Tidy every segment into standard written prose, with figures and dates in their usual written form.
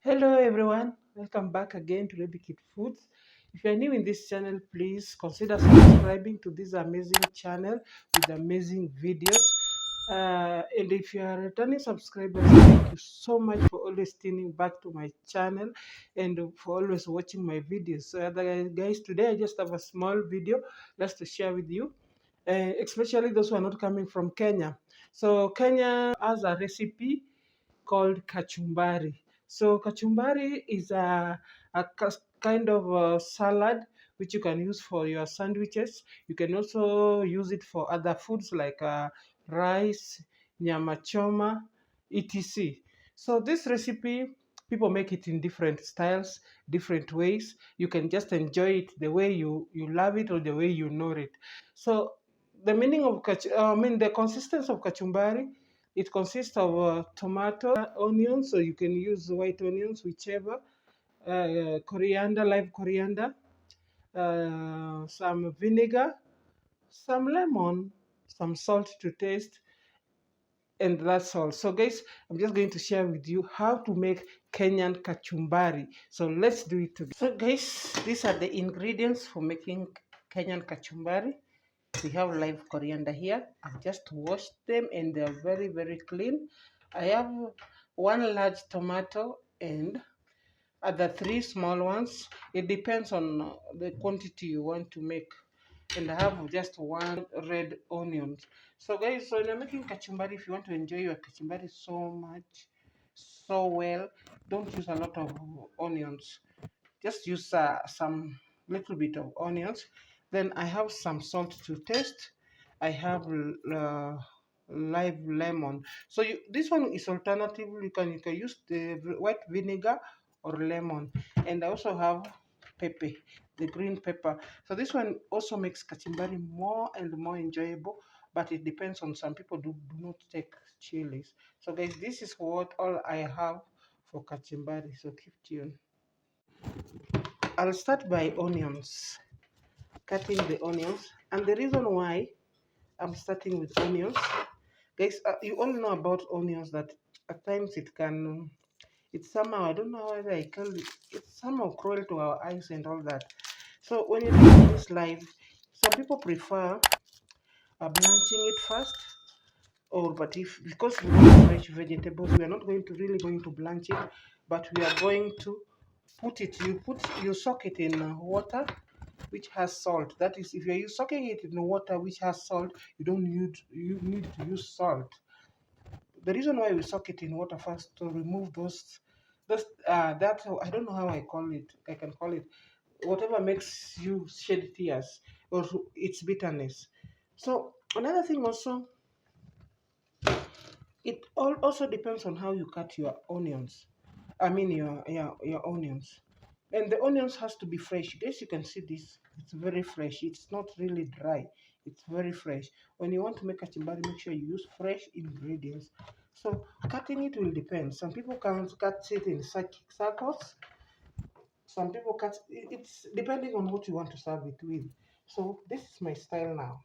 Hello everyone, welcome back again to Baby Kid Foods. If you are new in this channel, please consider subscribing to this amazing channel with amazing videos. And if you are returning subscribers, thank you so much for always tuning back to my channel and for always watching my videos. So guys, today I just have a small video just to share with you, especially those who are not coming from Kenya. So Kenya has a recipe called kachumbari. So kachumbari is a kind of a salad which you can use for your sandwiches. You can also use it for other foods like rice, nyama choma, etc. So this recipe, people make it in different styles, different ways. You can just enjoy it the way you love it or the way you know it. So the meaning of the consistency of kachumbari, it consists of tomato, onions, so you can use white onions, whichever, coriander, live coriander, some vinegar, some lemon, some salt to taste, and that's all. So guys, I'm just going to share with you how to make Kenyan kachumbari. So let's do it together. So guys, these are the ingredients for making Kenyan kachumbari. We have live coriander here. I've just washed them and they're very clean. I have one large tomato and other three small ones. It depends on the quantity you want to make. And I have just one red onion. So guys, so when you're making kachumbari, if you want to enjoy your kachumbari so well, don't use a lot of onions. Just use some little bit of onions. Then I have some salt to taste. I have live lemon. So this one is alternative. You can use the white vinegar or lemon. And I also have pepper, the green pepper. So this one also makes kachumbari more and more enjoyable, but it depends on some people do not take chilies. So guys, this is what all I have for kachumbari. So keep tuned. I'll start by onions, cutting the onions. And the reason why I'm starting with onions, guys, you all know about onions that at times it's somehow, I don't know whether I call it, it's somehow cruel to our eyes and all that. So when you're doing this live, some people prefer blanching it first. Or but if because we want fresh vegetables, we are not going to blanch it, but we are going to you soak it in water which has salt. That is, if you're soaking it in water which has salt, you need to use salt. The reason why we soak it in water first to remove those that I don't know how I can call it, whatever makes you shed tears or its bitterness. So another thing also, it also depends on how you cut your onions. I mean your onions. And the onions has to be fresh. As you can see this, it's very fresh. It's not really dry. It's very fresh. When you want to make kachumbari, make sure you use fresh ingredients. So cutting it will depend. Some people can cut it in circles. Some people cut it's depending on what you want to serve it with. So this is my style now.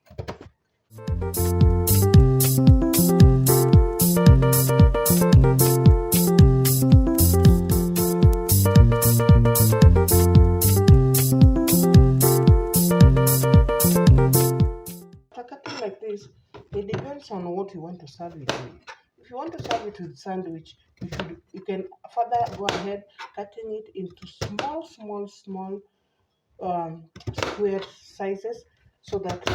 After cutting like this, it depends on what you want to serve it with. If you want to serve it with sandwich, you can further go ahead cutting it into small square sizes, so that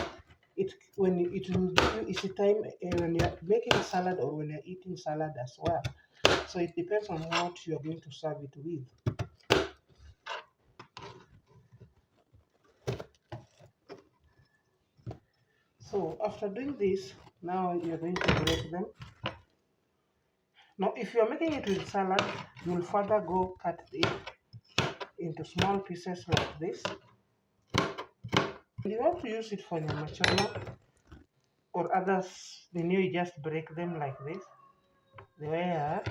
it will give you easy time when you're making a salad or when you're eating salad as well. So it depends on what you're going to serve it with. So after doing this, now you're going to break them. Now if you're making it with salad, you will further go cut it into small pieces like this. You want to use it for nyama choma or others, then you just break them like this. The way I are.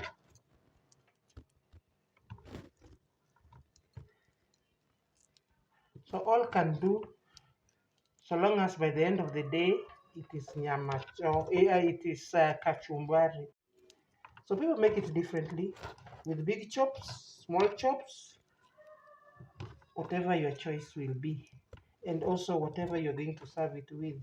So all can do, so long as by the end of the day it is it is kachumbari. So people make it differently. with big chops, small chops, whatever your choice will be, and also whatever you're going to serve it with.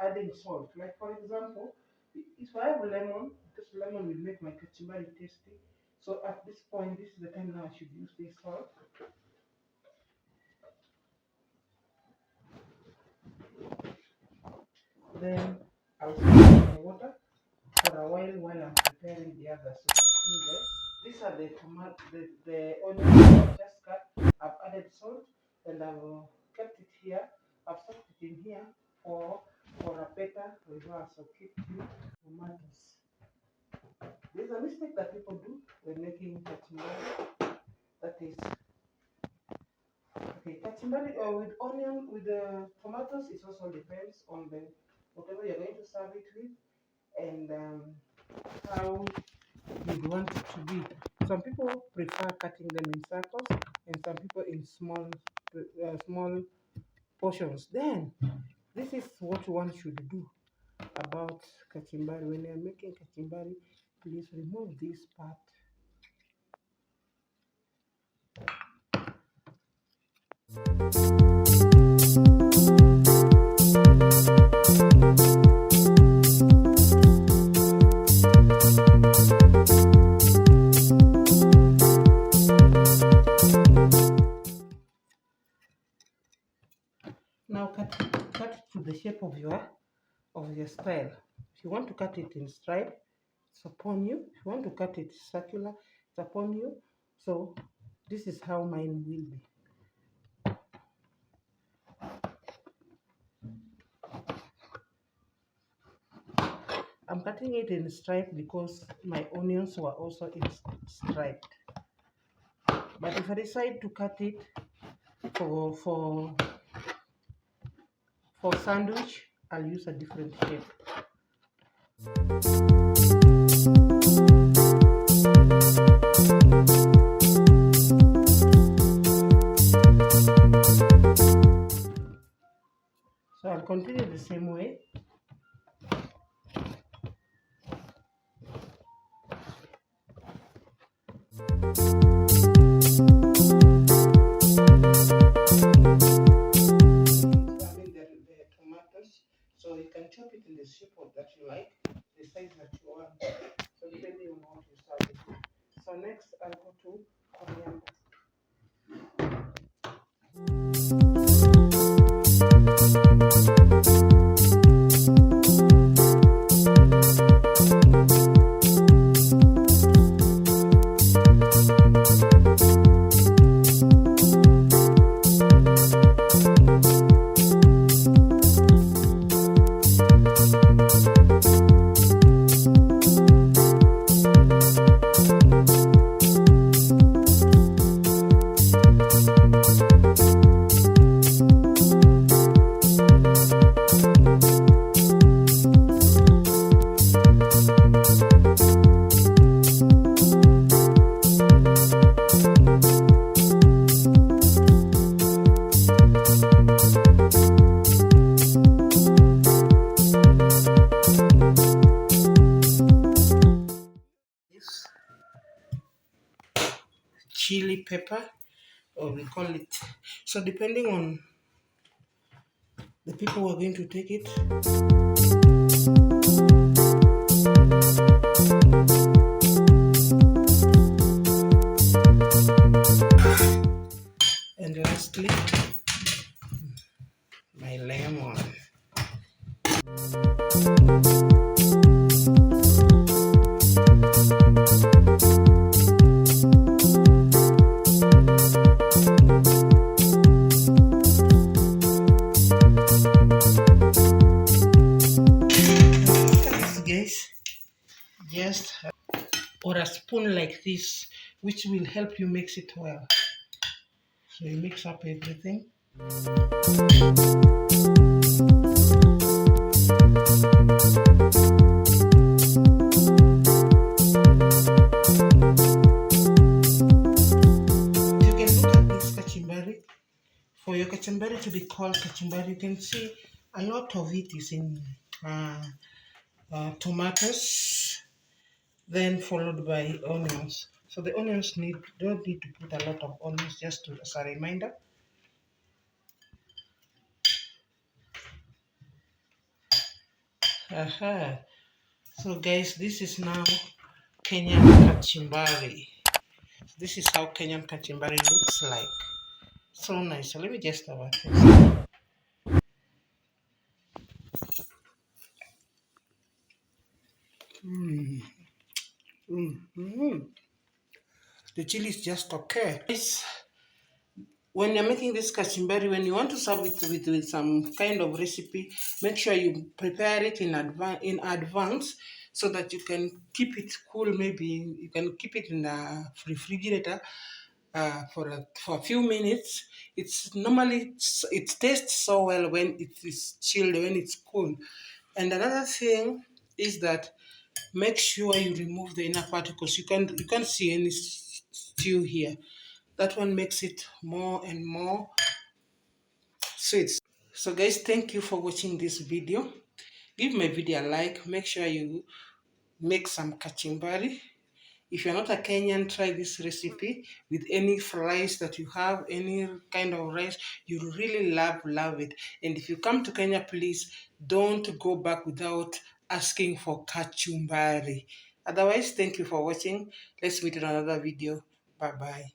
Adding salt. Like for example, if I have lemon, this lemon will make my kachumbari tasty. So at this point, this is the time now I should use this salt. Then I'll put my water for a while I'm preparing the others. So these are the tomato, the onions I've just cut. I've added salt and I've kept it here. I've stuck it in here for a better reverse. So keep the tomatoes. There's a mistake that people do when making kachumbari. That is, okay, kachumbari with onion, with the tomatoes, it also depends on the whatever you're going to serve it with and how you'd want it to be. Some people prefer cutting them in circles, and some people in small portions. Then, this is what one should do about kachumbari. When you're making kachumbari, please remove this part. Now cut it to the shape of your style. If you want to cut it in stripe, it's upon you. If you want to cut it circular, it's upon you. So this is how mine will be. I'm cutting it in stripe because my onions were also in striped. But if I decide to cut it for sandwich, I'll use a different shape. So I'll continue the same way. So you can chop it in the shape that you like, the size that you want. So depending on what you serve it with. So next I'll go to coriander. Chili pepper, or we call it, so depending on the people who are going to take it. And lastly, my lemon. Just or a spoon like this, which will help you mix it well. So you mix up everything. kachumbari to be called kachumbari, you can see a lot of it is in tomatoes, then followed by onions. So the onions don't need to put a lot of onions, just as a reminder. Aha. So guys, this is now Kenyan Kachumbari. This is how Kenyan Kachumbari looks like. So nice. So let me just have a taste. Mm. Mm. The chili is just okay. When you're making this kachumbari, when you want to serve it with some kind of recipe, make sure you prepare it in advance so that you can keep it cool. Maybe you can keep it in the refrigerator for a few minutes. It's normally it tastes so well when it is chilled, when it's cool. And another thing is that make sure you remove the inner particles. You can't see any stew here. That one makes it more and more sweet. So guys, thank you for watching this video. Give my video a like. Make sure you make some kachumbari. If you're not a Kenyan, try this recipe with any rice that you have, any kind of rice. You really love it. And if you come to Kenya, please don't go back without asking for kachumbari. Otherwise, thank you for watching. Let's meet in another video. Bye bye.